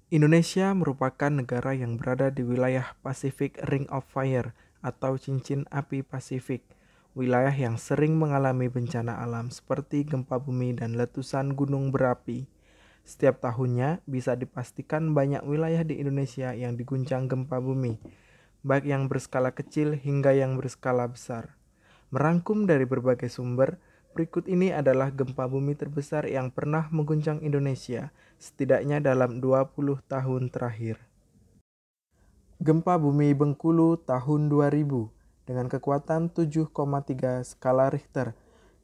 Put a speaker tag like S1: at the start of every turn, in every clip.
S1: Indonesia merupakan negara yang berada di wilayah Pacific Ring of Fire atau cincin api Pasifik, wilayah yang sering mengalami bencana alam seperti gempa bumi dan letusan gunung berapi. Setiap tahunnya bisa dipastikan banyak wilayah di Indonesia yang diguncang gempa bumi, baik yang berskala kecil hingga yang berskala besar. Merangkum dari berbagai sumber, berikut ini adalah gempa bumi terbesar yang pernah mengguncang Indonesia, setidaknya dalam 20 tahun terakhir. Gempa bumi Bengkulu tahun 2000 dengan kekuatan 7,3 skala Richter.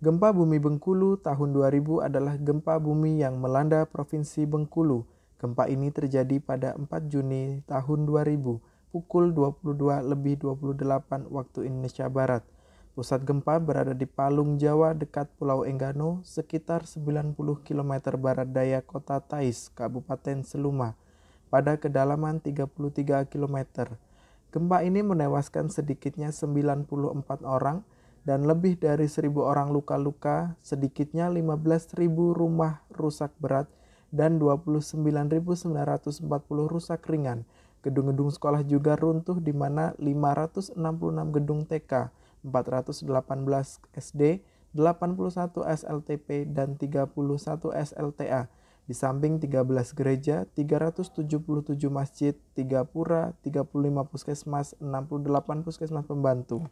S1: Gempa bumi Bengkulu tahun 2000 adalah gempa bumi yang melanda Provinsi Bengkulu. Gempa ini terjadi pada 4 Juni tahun 2000 pukul 22:28 waktu Indonesia Barat. Pusat gempa berada di Palung, Jawa dekat Pulau Enggano, sekitar 90 km barat daya kota Tais, Kabupaten Seluma, pada kedalaman 33 km. Gempa ini menewaskan sedikitnya 94 orang dan lebih dari 1.000 orang luka-luka, sedikitnya 15.000 rumah rusak berat dan 29.940 rusak ringan. Gedung-gedung sekolah juga runtuh di mana 566 gedung TK, 418 SD, 81 SLTP, dan 31 SLTA. Di samping 13 gereja, 377 masjid, 3 pura, 35 puskesmas, 68 puskesmas pembantu.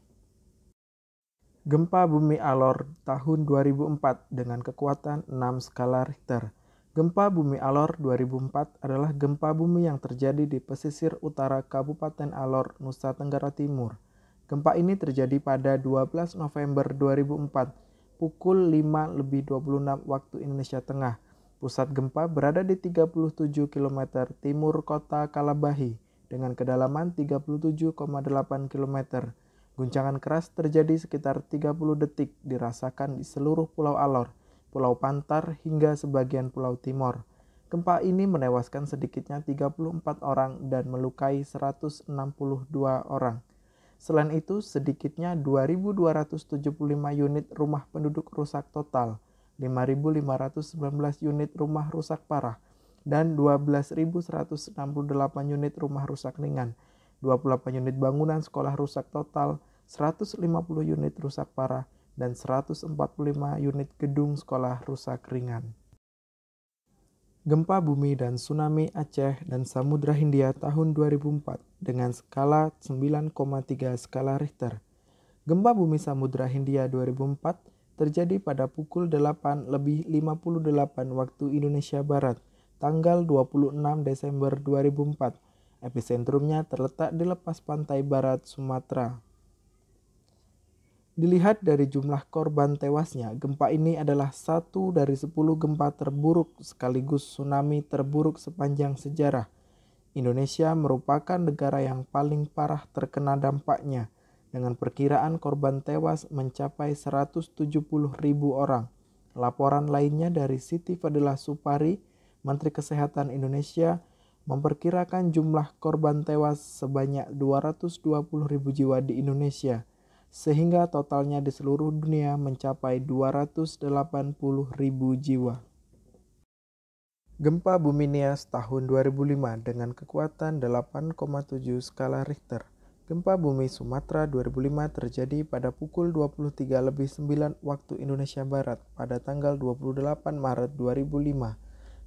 S1: Gempa bumi Alor tahun 2004 dengan kekuatan 6 skala Richter. Gempa bumi Alor 2004 adalah gempa bumi yang terjadi di pesisir utara Kabupaten Alor, Nusa Tenggara Timur. Gempa ini terjadi pada 12 November 2004, pukul 5:26 waktu Indonesia Tengah. Pusat gempa berada di 37 km timur kota Kalabahi dengan kedalaman 37,8 km. Guncangan keras terjadi sekitar 30 detik dirasakan di seluruh Pulau Alor, Pulau Pantar, hingga sebagian Pulau Timor. Gempa ini menewaskan sedikitnya 34 orang dan melukai 162 orang. Selain itu, sedikitnya 2.275 unit rumah penduduk rusak total, 5.519 unit rumah rusak parah, dan 12.168 unit rumah rusak ringan. 28 unit bangunan sekolah rusak total, 150 unit rusak parah, dan 145 unit gedung sekolah rusak ringan. Gempa bumi dan tsunami Aceh dan Samudra Hindia tahun 2004 dengan skala 9,3 skala Richter. Gempa bumi Samudra Hindia 2004 terjadi pada pukul 8:58 waktu Indonesia Barat, tanggal 26 Desember 2004. Episentrumnya terletak di lepas pantai barat Sumatera. Dilihat dari jumlah korban tewasnya, gempa ini adalah satu dari 10 gempa terburuk sekaligus tsunami terburuk sepanjang sejarah. Indonesia merupakan negara yang paling parah terkena dampaknya, dengan perkiraan korban tewas mencapai 170.000 orang. Laporan lainnya dari Siti Fadilah Supari, Menteri Kesehatan Indonesia, memperkirakan jumlah korban tewas sebanyak 220.000 jiwa di Indonesia, sehingga totalnya di seluruh dunia mencapai 280.000 jiwa. Gempa bumi Nias tahun 2005 dengan kekuatan 8,7 skala Richter. Gempa bumi Sumatera 2005 terjadi pada pukul 23:09 waktu Indonesia Barat pada tanggal 28 Maret 2005.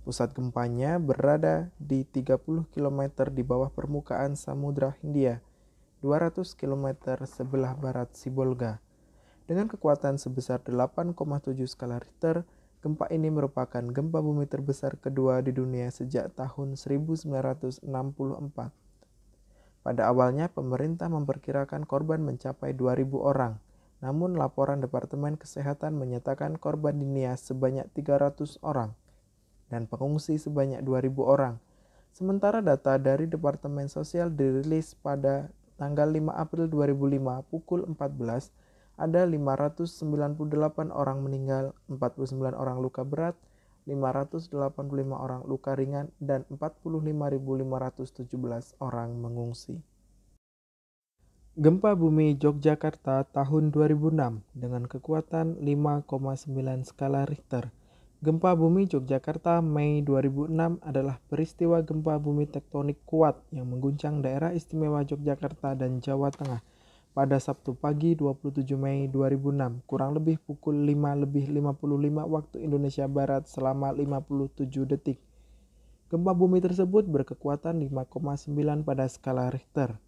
S1: Pusat gempanya berada di 30 km di bawah permukaan Samudra Hindia, 200 km sebelah barat Sibolga. Dengan kekuatan sebesar 8,7 skala Richter, gempa ini merupakan gempa bumi terbesar kedua di dunia sejak tahun 1964. Pada awalnya, pemerintah memperkirakan korban mencapai 2.000 orang. Namun, laporan Departemen Kesehatan menyatakan korban di Nias sebanyak 300 orang dan pengungsi sebanyak 2.000 orang. Sementara data dari Departemen Sosial dirilis pada tanggal 5 April 2005 pukul 14, ada 598 orang meninggal, 49 orang luka berat, 585 orang luka ringan, dan 45.517 orang mengungsi. Gempa bumi Yogyakarta tahun 2006 dengan kekuatan 5,9 skala Richter. Gempa bumi Yogyakarta Mei 2006 adalah peristiwa gempa bumi tektonik kuat yang mengguncang daerah istimewa Yogyakarta dan Jawa Tengah pada Sabtu pagi 27 Mei 2006, kurang lebih pukul 5:55 waktu Indonesia Barat selama 57 detik. Gempa bumi tersebut berkekuatan 5,9 pada skala Richter.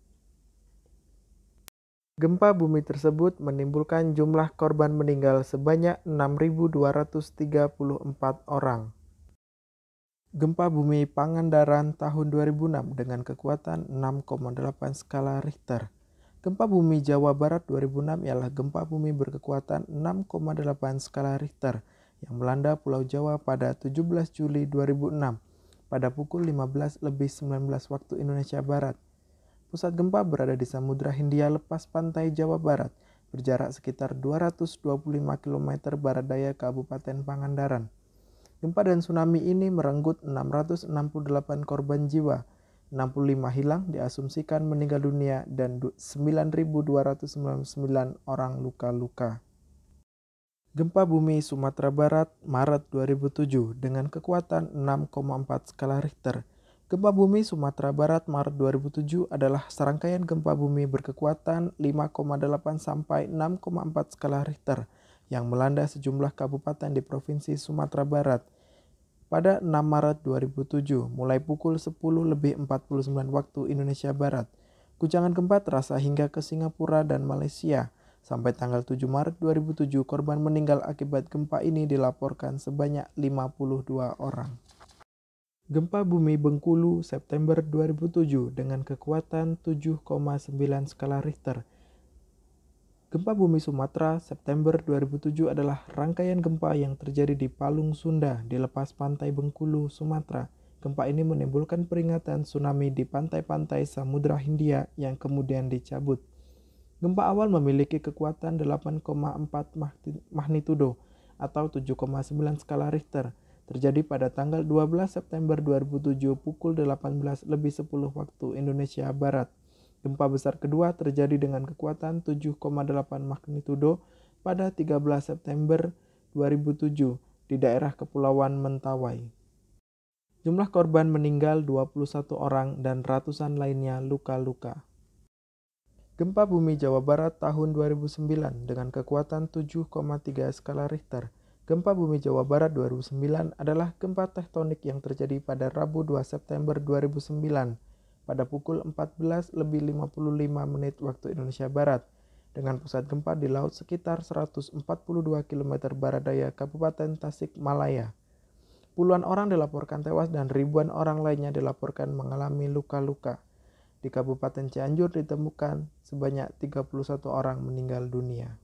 S1: Gempa bumi tersebut menimbulkan jumlah korban meninggal sebanyak 6.234 orang. Gempa bumi Pangandaran tahun 2006 dengan kekuatan 6,8 skala Richter. Gempa bumi Jawa Barat 2006 ialah gempa bumi berkekuatan 6,8 skala Richter yang melanda Pulau Jawa pada 17 Juli 2006 pada pukul 15:19 waktu Indonesia Barat. Pusat gempa berada di Samudra Hindia lepas pantai Jawa Barat, berjarak sekitar 225 km barat daya Kabupaten Pangandaran. Gempa dan tsunami ini merenggut 668 korban jiwa, 65 hilang diasumsikan meninggal dunia dan 9.299 orang luka-luka. Gempa bumi Sumatera Barat Maret 2007 dengan kekuatan 6,4 skala Richter. Gempa bumi Sumatera Barat Maret 2007 adalah serangkaian gempa bumi berkekuatan 5,8 sampai 6,4 skala Richter yang melanda sejumlah kabupaten di Provinsi Sumatera Barat pada 6 Maret 2007 mulai pukul 10:49 waktu Indonesia Barat. Guncangan gempa terasa hingga ke Singapura dan Malaysia. Sampai tanggal 7 Maret 2007 korban meninggal akibat gempa ini dilaporkan sebanyak 52 orang. Gempa bumi Bengkulu September 2007 dengan kekuatan 7,9 skala Richter. Gempa bumi Sumatera September 2007 adalah rangkaian gempa yang terjadi di Palung Sunda di lepas pantai Bengkulu, Sumatera. Gempa ini menimbulkan peringatan tsunami di pantai-pantai Samudra Hindia yang kemudian dicabut. Gempa awal memiliki kekuatan 8,4 magnitudo atau 7,9 skala Richter. Terjadi pada tanggal 12 September 2007 pukul 18:10 waktu Indonesia Barat. Gempa besar kedua terjadi dengan kekuatan 7,8 magnitudo pada 13 September 2007 di daerah Kepulauan Mentawai. Jumlah korban meninggal 21 orang dan ratusan lainnya luka-luka. Gempa bumi Jawa Barat tahun 2009 dengan kekuatan 7,3 skala Richter. Gempa bumi Jawa Barat 2009 adalah gempa tektonik yang terjadi pada Rabu 2 September 2009 pada pukul 14:55 waktu Indonesia Barat dengan pusat gempa di laut sekitar 142 km barat daya Kabupaten Tasikmalaya. Puluhan orang dilaporkan tewas dan ribuan orang lainnya dilaporkan mengalami luka-luka. Di Kabupaten Cianjur ditemukan sebanyak 31 orang meninggal dunia.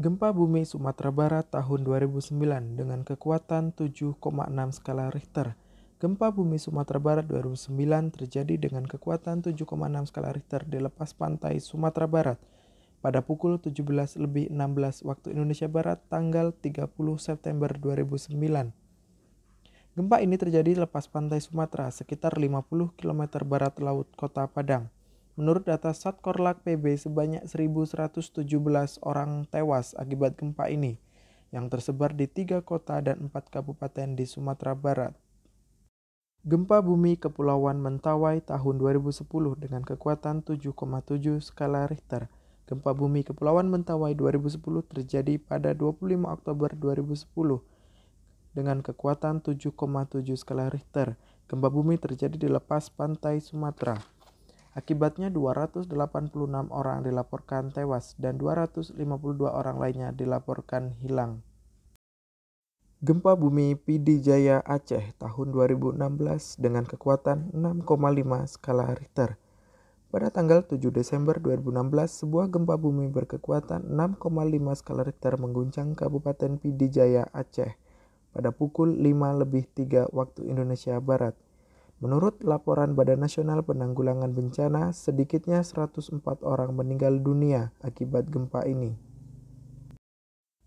S1: Gempa bumi Sumatera Barat tahun 2009 dengan kekuatan 7,6 skala Richter. Gempa bumi Sumatera Barat 2009 terjadi dengan kekuatan 7,6 skala Richter di lepas pantai Sumatera Barat pada pukul 17:16 waktu Indonesia Barat tanggal 30 September 2009. Gempa ini terjadi di lepas pantai Sumatera sekitar 50 km barat laut Kota Padang. Menurut data Satkorlak PB, sebanyak 1.117 orang tewas akibat gempa ini, yang tersebar di 3 kota dan 4 kabupaten di Sumatera Barat. Gempa bumi Kepulauan Mentawai tahun 2010 dengan kekuatan 7,7 skala Richter. Gempa bumi Kepulauan Mentawai 2010 terjadi pada 25 Oktober 2010 dengan kekuatan 7,7 skala Richter. Gempa bumi terjadi di lepas pantai Sumatera. Akibatnya 286 orang dilaporkan tewas dan 252 orang lainnya dilaporkan hilang. Gempa bumi Pidijaya Aceh tahun 2016 dengan kekuatan 6,5 skala Richter. Pada tanggal 7 Desember 2016, sebuah gempa bumi berkekuatan 6,5 skala Richter mengguncang Kabupaten Pidijaya Aceh pada pukul 5:03 waktu Indonesia Barat. Menurut laporan Badan Nasional Penanggulangan Bencana, sedikitnya 104 orang meninggal dunia akibat gempa ini.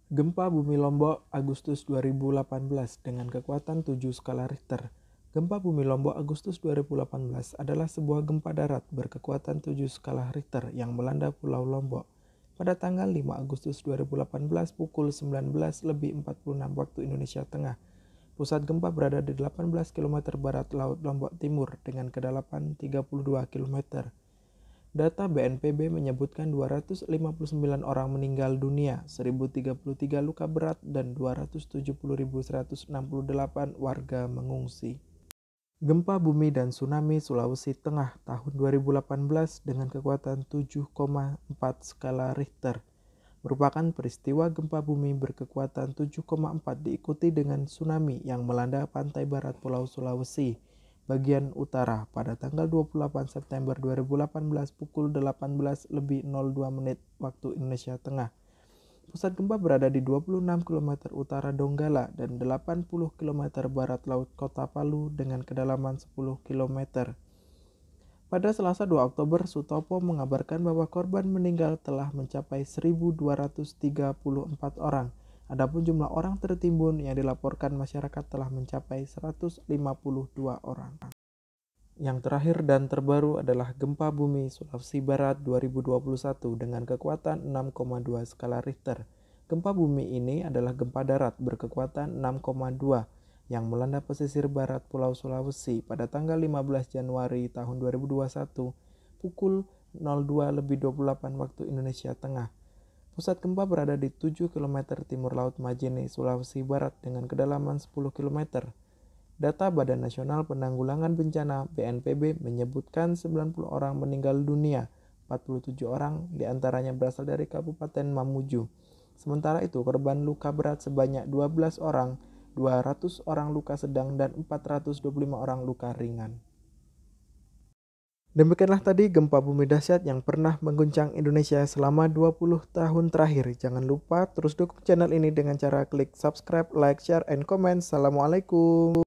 S1: Gempa bumi Lombok Agustus 2018 dengan kekuatan 7 skala Richter. Gempa bumi Lombok Agustus 2018 adalah sebuah gempa darat berkekuatan 7 skala Richter yang melanda Pulau Lombok. pada tanggal 5 Agustus 2018 pukul 19:46 waktu Indonesia Tengah. Pusat gempa berada di 18 km barat laut Lombok Timur dengan kedalaman 32 km. Data BNPB menyebutkan 259 orang meninggal dunia, 1.033 luka berat, dan 270.168 warga mengungsi. Gempa bumi dan tsunami Sulawesi Tengah tahun 2018 dengan kekuatan 7,4 skala Richter merupakan peristiwa gempa bumi berkekuatan 7,4 diikuti dengan tsunami yang melanda pantai barat Pulau Sulawesi bagian utara pada tanggal 28 September 2018 pukul 18:02 waktu Indonesia Tengah. Pusat gempa berada di 26 km utara Donggala dan 80 km barat laut Kota Palu dengan kedalaman 10 km. Pada Selasa 2 Oktober, Sutopo mengabarkan bahwa korban meninggal telah mencapai 1.234 orang. Adapun jumlah orang tertimbun yang dilaporkan masyarakat telah mencapai 152 orang. Yang terakhir dan terbaru adalah gempa bumi Sulawesi Barat 2021 dengan kekuatan 6,2 skala Richter. Gempa bumi ini adalah gempa darat berkekuatan 6,2 yang melanda pesisir barat Pulau Sulawesi pada tanggal 15 Januari tahun 2021 pukul 02:28 waktu Indonesia Tengah. Pusat gempa berada di 7 km timur laut Majene, Sulawesi Barat dengan kedalaman 10 km. Data Badan Nasional Penanggulangan Bencana (BNPB) menyebutkan 90 orang meninggal dunia, 47 orang diantaranya berasal dari Kabupaten Mamuju. Sementara itu korban luka berat sebanyak 12 orang, 200 orang luka sedang dan 425 orang luka ringan. Demikianlah tadi gempa bumi dahsyat yang pernah mengguncang Indonesia selama 20 tahun terakhir. Jangan lupa terus dukung channel ini dengan cara klik subscribe, like, share, and comment. Assalamualaikum.